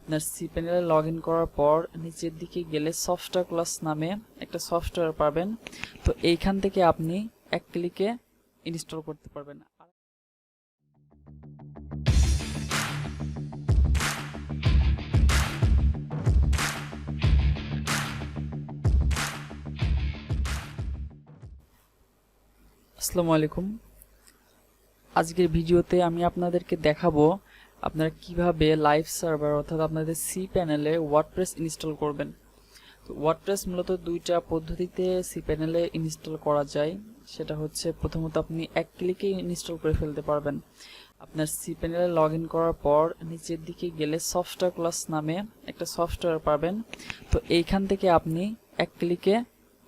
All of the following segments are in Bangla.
আপনার cPanel এ লগইন করার পর নিচের দিকে গেলে softaculous নামে একটা সফটওয়্যার পাবেন। তো এইখান থেকে আপনি এক ক্লিকে ইনস্টল করতে পারবেন। আসসালামু আলাইকুম। আজকের ভিডিওতে আমি আপনাদেরকে দেখাবো আপনারা কিভাবে লাইভ সার্ভার অর্থাৎ আপনাদের cPanel এ ওয়ার্ডপ্রেস ইনস্টল করবেন। তো ওয়ার্ডপ্রেস মূলত দুইটা পদ্ধতিতে cPanel এ ইনস্টল করা যায়। সেটা হচ্ছে প্রথমত আপনি এক ক্লিকে ইনস্টল করে ফেলতে পারবেন। আপনার cPanel এ লগইন করার পর নিচের দিকে গেলে softaculous নামে একটা সফটওয়্যার পাবেন। তো এইখান থেকে আপনি এক ক্লিকে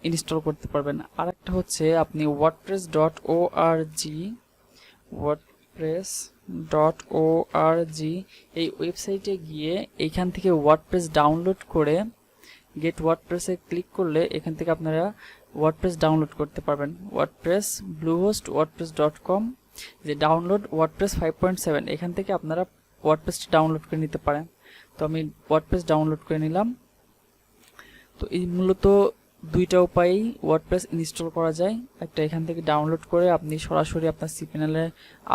ইনস্টল করতে পারবেন। আরেকটা হচ্ছে আপনি wordpress.org এই ওয়েবসাইটে গিয়ে এইখান থেকে ওয়ার্ডপ্রেস ডাউনলোড করে গেট ওয়ার্ডপ্রেসে ক্লিক করলে এখান থেকে আপনারা ওয়ার্ডপ্রেস ডাউনলোড করতে পারবেন। ওয়ার্ডপ্রেস bluehost.wordpress.com যে ডাউনলোড ওয়ার্ডপ্রেস 5.7 এখান থেকে আপনারা ওয়ার্ডপ্রেসটা ডাউনলোড করে নিতে পারেন। তো আমি ওয়ার্ডপ্রেস ডাউনলোড করে নিলাম। তো এই মূলত দুইটা উপায়েই ওয়ার্ডপ্রেস ইনস্টল করা যায়। একটা এখান থেকে ডাউনলোড করে আপনি সরাসরি আপনার cPanel এ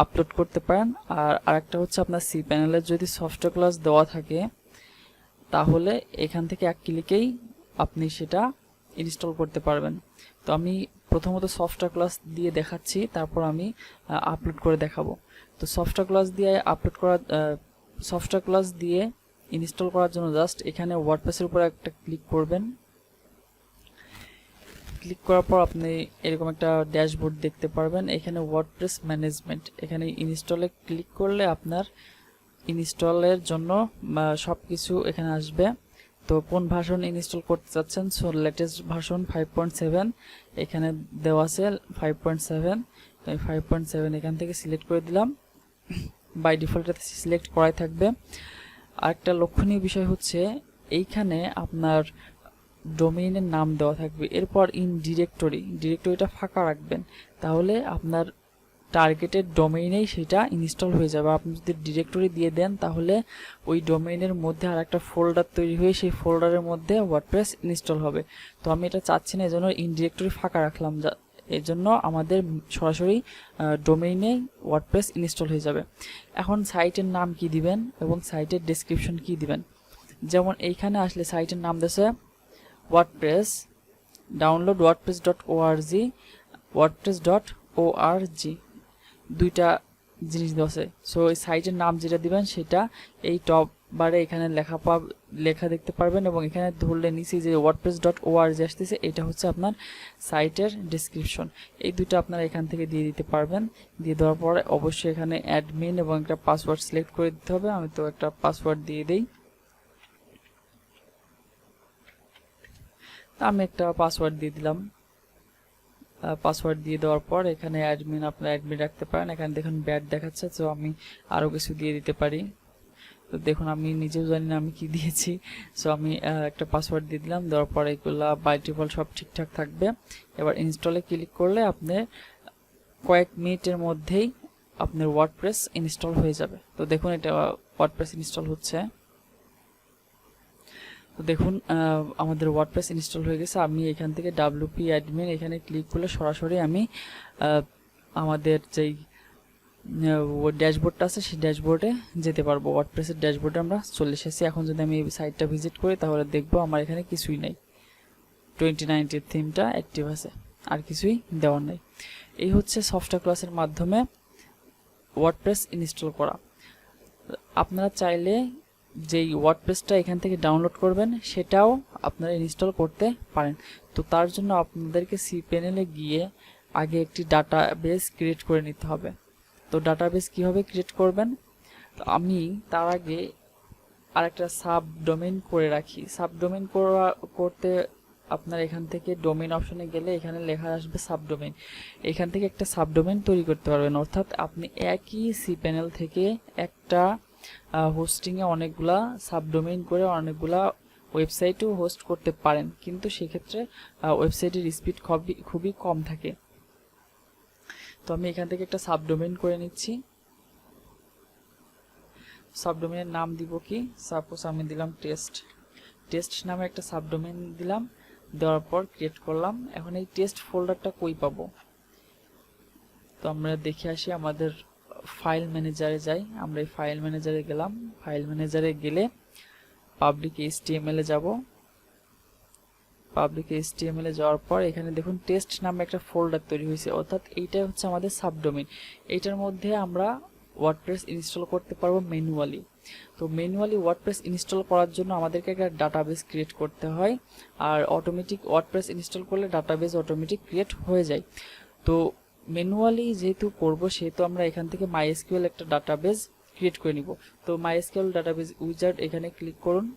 আপলোড করতে পারেন, আর আরেকটা হচ্ছে আপনার cPanel এ যদি সফটাক্লাস দেওয়া থাকে তাহলে এখান থেকে এক ক্লিকেই আপনি সেটা ইনস্টল করতে পারবেন। তো আমি প্রথমত সফটাক্লাস দিয়ে দেখাচ্ছি, তারপর আমি আপলোড করে দেখাবো। তো সফটাক্লাস দিয়ে ইনস্টল করার জন্য জাস্ট এখানে ওয়ার্ডপ্রেসের উপর একটা ক্লিক করবেন। ক্লিক করার পর আপনি এরকম একটা ড্যাশবোর্ড দেখতে পারবেন। এখানে ওয়ার্ডপ্রেস ম্যানেজমেন্ট, এখানে ইনস্টলে ক্লিক করলে আপনার ইনস্টলের জন্য সবকিছু এখানে আসবে। তো কোন ভার্সন ইনস্টল করতে চাচ্ছেন, সো লেটেস্ট ভার্সন 5.7 এখানে দেওয়া আছে 5.7। তো আমি 5.7 এখান থেকে সিলেক্ট করে দিলাম। বাই ডিফল্ট এটা সিলেক্ট করাই থাকবে। আরেকটা লক্ষণীয় বিষয় হচ্ছে এইখানে আপনার ডোমেইনের নাম দেওয়া থাকবে, এরপর ইন ডিরেক্টরিটা ফাঁকা রাখবেন, তাহলে আপনার টার্গেটেড ডোমেইনেই সেটা ইনস্টল হয়ে যাবে। আপনি যদি ডিরেক্টরি দিয়ে দেন তাহলে ওই ডোমেইনের মধ্যে আর একটা ফোল্ডার তৈরি হয়ে সেই ফোল্ডারের মধ্যে ওয়ার্ডপ্রেস ইনস্টল হবে। তো আমি এটা চাচ্ছি না, এজন্য ইন ডিরেক্টরি ফাঁকা রাখলাম। এর জন্য আমাদের সরাসরি ডোমেইনে ওয়ার্ডপ্রেস ইনস্টল হয়ে যাবে। এখন সাইটের নাম কি দিবেন এবং সাইটের ডেসক্রিপশন কি দিবেন। যেমন এইখানে আসলে সাইটের নাম দিয়েছে ওয়ার্ডপ্রেস, ডাউনলোড wordpress.org দুইটা জিনিস দেওয়া আছে। সো এই সাইটের নাম যেটা দিবেন সেটা এই টপ বারে এখানে লেখা দেখতে পারবেন, এবং এখানে ধরলে নিচে যে wordpress.org আসতেছে এটা হচ্ছে আপনার সাইটের ডেসক্রিপশন। এই দুটো আপনারা এখান থেকে দিয়ে দিতে পারবেন। দিয়ে দেওয়ার পরে অবশ্যই এখানে অ্যাডমিন এবং একটা পাসওয়ার্ড সিলেক্ট করে দিতে হবে। আমি তো একটা পাসওয়ার্ড দিয়ে দেই। আমি একটা পাসওয়ার্ড দিয়ে দিলাম। পাসওয়ার্ড দিয়ে দেওয়ার পর এখানে অ্যাডমিন আপনারা অ্যাডমিন রাখতে পারেন। এখানে দেখুন ব্যাড দেখাচ্ছে, তো আমি আরও কিছু দিয়ে দিতে পারি। তো দেখুন আমি নিজেও জানি না আমি কি দিয়েছি। সো আমি একটা পাসওয়ার্ড দিয়ে দিলাম। দেওয়ার পর এগুলো বাই ডিফল্ট সব ঠিকঠাক থাকবে। এবার ইনস্টলে ক্লিক করলে আপনি কয়েক মিনিটের মধ্যেই আপনার ওয়ার্ডপ্রেস ইনস্টল হয়ে যাবে। তো দেখুন এটা ওয়ার্ডপ্রেস ইনস্টল হচ্ছে। তো দেখুন আমাদের ওয়ার্ডপ্রেস ইনস্টল হয়ে গেছে। আমি এখান থেকে WP অ্যাডমিন এখানে ক্লিক করলে সরাসরি আমি আমাদের যেই ড্যাশবোর্ডটা আছে সেই ড্যাশবোর্ডে যেতে পারবো। ওয়ার্ডপ্রেসের ড্যাশবোর্ডে আমরা চলে এসেছি। এখন যদি আমি এই সাইটটা ভিজিট করি তাহলে দেখবো আমার এখানে কিছুই নাই, 2019 থিমটা অ্যাক্টিভ আছে, আর কিছুই দেওয়ার নেই। এই হচ্ছে সফটাক্লাসের মাধ্যমে ওয়ার্ডপ্রেস ইনস্টল করা। আপনারা চাইলে যেই ওয়ার্ডপ্রেসটা এখান থেকে ডাউনলোড করবেন সেটাও আপনারা ইনস্টল করতে পারেন। তো তার জন্য আপনাদেরকে cPanel এ গিয়ে আগে একটি ডাটাবেস ক্রিয়েট করে নিতে হবে। তো ডাটাবেস কিভাবে ক্রিয়েট করবেন, তো আমি তার আগে আরেকটা সাবডোমেইন করে রাখি। সাবডোমেইন করতে আপনার এখান থেকে ডোমেইন অপশনে গেলে এখানে লেখা আসবে সাবডোমেইন। এখান থেকে একটা সাবডোমেইন তৈরি করতে পারবেন, অর্থাৎ আপনি একই cPanel থেকে একটা হোস্টিংয়ে অনেকগুলা সাবডোমেইন করে অনেকগুলা ওয়েবসাইটও হোস্ট করতে পারেন, কিন্তু সেক্ষেত্রে ওয়েবসাইটের স্পিড খুবই কম থাকে। তো আমি এখান থেকে একটা সাবডোমেইন করে নিচ্ছি। সাবডোমেনের নাম দিব কি, সাপোজ আমি দিলাম টেস্ট নামে একটা সাবডোমেন দিলাম, দেওয়ার পর ক্রিয়েট করলাম। এখন এই টেস্ট ফোল্ডারটা কই পাবো, তো আমরা দেখে আসি আমাদের ফাইল ম্যানেজারে যাই। আমরা এই ফাইল ম্যানেজারে গেলাম, ফাইল ম্যানেজারে গেলে পাবলিক HTML এ যাব। পাবলিক HTML এ যাওয়ার পর এখানে দেখুন টেস্ট নামে একটা ফোল্ডার তৈরি হয়েছে, অর্থাৎ এইটাই হচ্ছে আমাদের সাবডোমেন। এইটার মধ্যে আমরা ওয়ার্ডপ্রেস ইনস্টল করতে পারবো ম্যানুয়ালি। তো ম্যানুয়ালি ওয়ার্ডপ্রেস ইনস্টল করার জন্য আমাদেরকে একটা ডাটাবেস ক্রিয়েট করতে হয়, আর অটোমেটিক ওয়ার্ডপ্রেস ইনস্টল করলে ডাটাবেস অটোমেটিক ক্রিয়েট হয়ে যায়। তো ম্যানুয়ালি যেহেতু করব, সেহেতু আমরা এখান থেকে MySQL একটা ডাটাবেস ক্রিয়েট করে নিব। তো MySQL ডাটাবেস উইজার্ড এখানে ক্লিক করুন।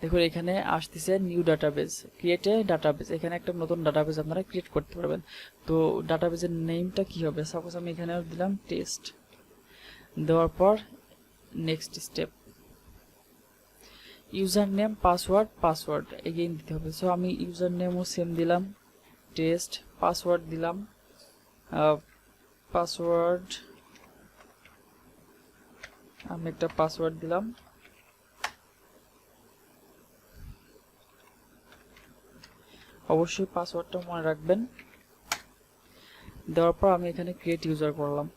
দেখুন এখানে আসতেছে new database, create a database. এখানে একটা নতুন ডাটাবেস আপনারা ক্রিয়েট করতে পারবেন। তো ডাটাবেসের নেমটা কি হবে, সাপোজ আমি এখানে দিলাম টেস্ট, দেওয়ার পর next step user name password again দিতে হবে। সো আমি ইউজার নেমও সেম দিলাম টেস্ট, পাসওয়ার্ড দিলাম পাসওয়ার্ড, আমি একটা পাসওয়ার্ড দিলাম। অবশ্যই পাসওয়ার্ডটা মনে রাখবেন। দেওয়ার পর আমি এখানে ক্রিয়েট ইউজার করলাম।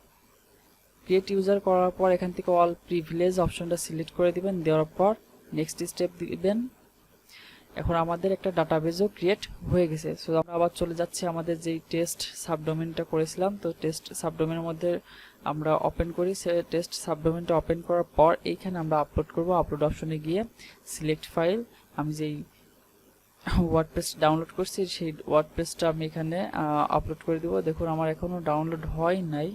ক্রিয়েট ইউজার করার পর এখান থেকে অল প্রিভিলেজ অপশনটা সিলেক্ট করে দিবেন, দেওয়ার পর নেক্সট স্টেপ দিবেন। এখন আমাদের একটা ডাটাবেসও ক্রিয়েট হয়ে গেছে। সো আমরা আবার চলে যাচ্ছি আমাদের যেই টেস্ট সাবডোমেনটা করেছিলাম। তো টেস্ট সাবডোমেনের মধ্যে আমরা ওপেন করি, সে টেস্ট সাবডোমেনটা ওপেন করার পর এইখানে আমরা আপলোড করব। আপলোড অপশনে গিয়ে সিলেক্ট ফাইল, আমি যেই ওয়ার্ডপ্রেস ডাউনলোড করছি সেই ওয়ার্ডপ্রেসটা আমি এখানে আপলোড করে দিব। দেখুন আমার এখনো ডাউনলোড হয় নাই,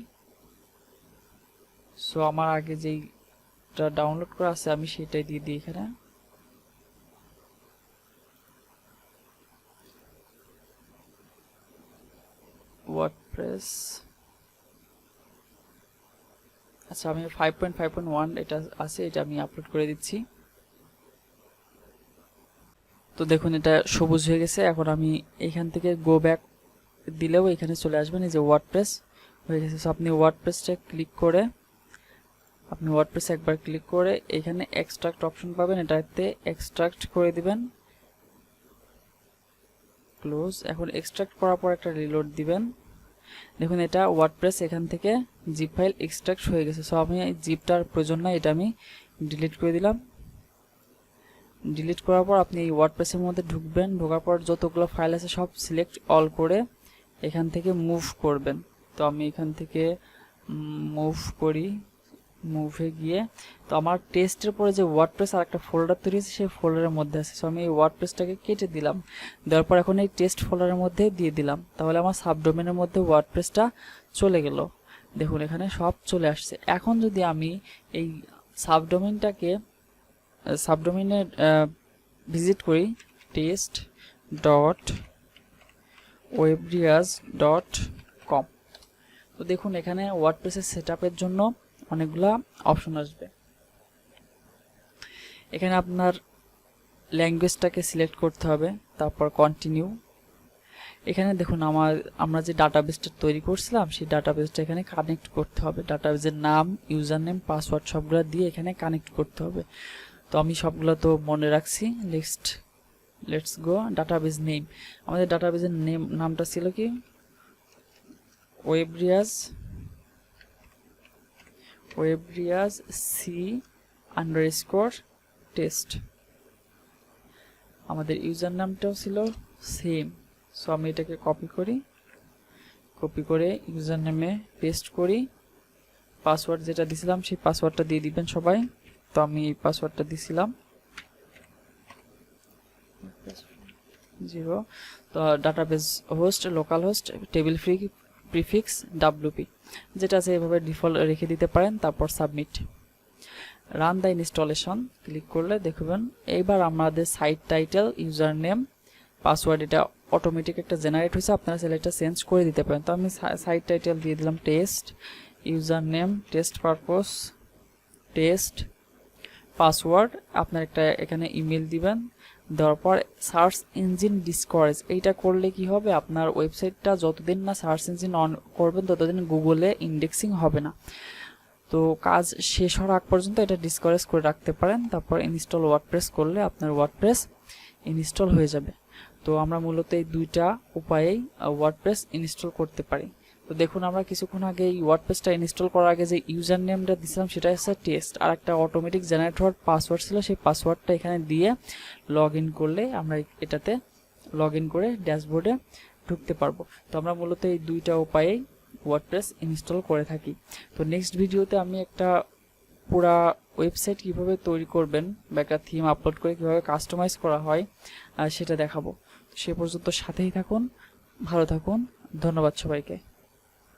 সো আমার আগে যেইটা ডাউনলোড করা আছে আমি সেটাই দিয়ে দিই এখানে। ওয়ার্ডপ্রেস, আচ্ছা আমি 5.5.1 এটা আছে, এটা আমি আপলোড করে দিচ্ছি। তো দেখুন এটা সবুজ হয়ে গেছে। এখন আমি এখান থেকে গো ব্যাক দিলেও এখানে চলে আসবেন, এই যে ওয়ার্ডপ্রেস হয়ে গেছে। সো আপনি ওয়ার্ডপ্রেসটা ক্লিক করে, আপনি ওয়ার্ডপ্রেস একবার ক্লিক করে এখানে এক্সট্রাক্ট অপশন পাবেন, এটাতে এক্সট্রাক্ট করে দিবেন, ক্লোজ। এখন এক্সট্রাক্ট করার পর একটা রিলোড দিবেন। দেখুন এটা ওয়ার্ডপ্রেস এখান থেকে জিপ ফাইল এক্সট্রাক্ট হয়ে গেছে। সো আমি এই জিপটার প্রয়োজন নাই, এটা আমি ডিলিট করে দিলাম। ডিলিট করার পর আপনি এই ওয়ার্ডপ্রেসের মধ্যে ঢুকবেন, ঢোকার পর যতগুলো ফাইল আছে সব সিলেক্ট অল করে এখান থেকে মুভ করবেন। তো আমি এখান থেকে মুভ করি, মুভে গিয়ে তো আমার টেস্টের পরে যে ওয়ার্ডপ্রেস আর একটা ফোল্ডার তৈরি হয়েছে সেই ফোল্ডারের মধ্যে আছে। সো আমি এই ওয়ার্ডপ্রেসটাকে কেটে দিলাম, দেওয়ার পর এখন এই টেস্ট ফোল্ডারের মধ্যে দিয়ে দিলাম। তাহলে আমার সাবডোমেনের মধ্যে ওয়ার্ডপ্রেসটা চলে গেল। দেখুন এখানে সব চলে আসছে। এখন যদি আমি এই সাবডোমেনে ভিজিট করি test.webrias.com, তো দেখুন এখানে ওয়ার্ডপ্রেসের সেটআপের জন্য অনেকগুলা অপশন আসবে। এখানে আপনার ল্যাঙ্গুয়েজটাকে সিলেক্ট করতে হবে, তারপর কন্টিনিউ। এখানে দেখুন আমরা যে ডাটাবেসটা তৈরি করছিলাম সেই ডাটাবেসটা এখানে কানেক্ট করতে হবে। ডাটাবেসের নাম, ইউজার নেম, পাসওয়ার্ড সবগুলো দিয়ে এখানে কানেক্ট করতে হবে। তো আমি সবগুলো তো মনে রাখছি। Let's go database name. আমাদের ডাটাবেসের নামটা ছিল কি, ওয়েব্রিয়াস C_test। আমাদের ইউজার নামটাও ছিল সেম। সো আমি এটাকে কপি করে ইউজার নেমে পেস্ট করি। পাসওয়ার্ড যেটা দিছিলাম সেই পাসওয়ার্ডটা দিয়ে দিবেন সবাই। তো আমি এই পাসওয়ার্ডটা দিছিলাম 0। তো database host, local host, table prefix WP যেটা আছে এভাবে ডিফল্ট রেখে দিতে পারেন। তারপর submit, run the installation click করলে দেখবেন এইবার আমাদের site title, user name, password এটা অটোমেটিক একটা জেনারেট হয়েছে। আপনারা সেটা চেঞ্জ করে দিতে পারেন। তো আমি সাইট টাইটেল দিয়ে দিলাম test, user name test purpose test, password আপনার একটা এখানে ইমেল দিবেন। দেওয়ার পর সার্চ ইঞ্জিন ডিসকরেজ, এইটা করলে কি হবে, আপনার ওয়েবসাইটটা যতদিন না সার্চ ইঞ্জিন অন করবেন ততদিন গুগলে ইন্ডেক্সিং হবে না। তো কাজ শেষ হওয়ার আগ পর্যন্ত এটা ডিসকারেজ করে রাখতে পারেন, তারপর ইনস্টল ওয়ার্ডপ্রেস করলে আপনার ওয়ার্ডপ্রেস ইনস্টল হয়ে যাবে। তো আমরা মূলত এই দুইটা উপায়েই ওয়ার্ডপ্রেস ইনস্টল করতে পারি। তো দেখুন আমরা কিছুক্ষণ আগে এই ওয়ার্ডপ্রেসটা ইনস্টল করার আগে যে ইউজার নেমটা দিয়েছিলাম সেটা হচ্ছে টেস্ট, আর একটা অটোমেটিক জেনারেট হওয়ার পাসওয়ার্ড ছিল, সেই পাসওয়ার্ডটা এখানে দিয়ে লগ ইন করলে আমরা এটাতে লগ ইন করে ড্যাশবোর্ডে ঢুকতে পারবো। তো আমরা মূলত এই দুইটা উপায়েই ওয়ার্ডপ্রেস ইনস্টল করে থাকি। তো নেক্সট ভিডিওতে আমি একটা পুরা ওয়েবসাইট কিভাবে তৈরি করবেন বা একটা থিম আপলোড করে কিভাবে কাস্টমাইজ করা হয় সেটা দেখাবো। সে পর্যন্ত সাথেই থাকুন, ভালো থাকুন, ধন্যবাদ সবাইকে।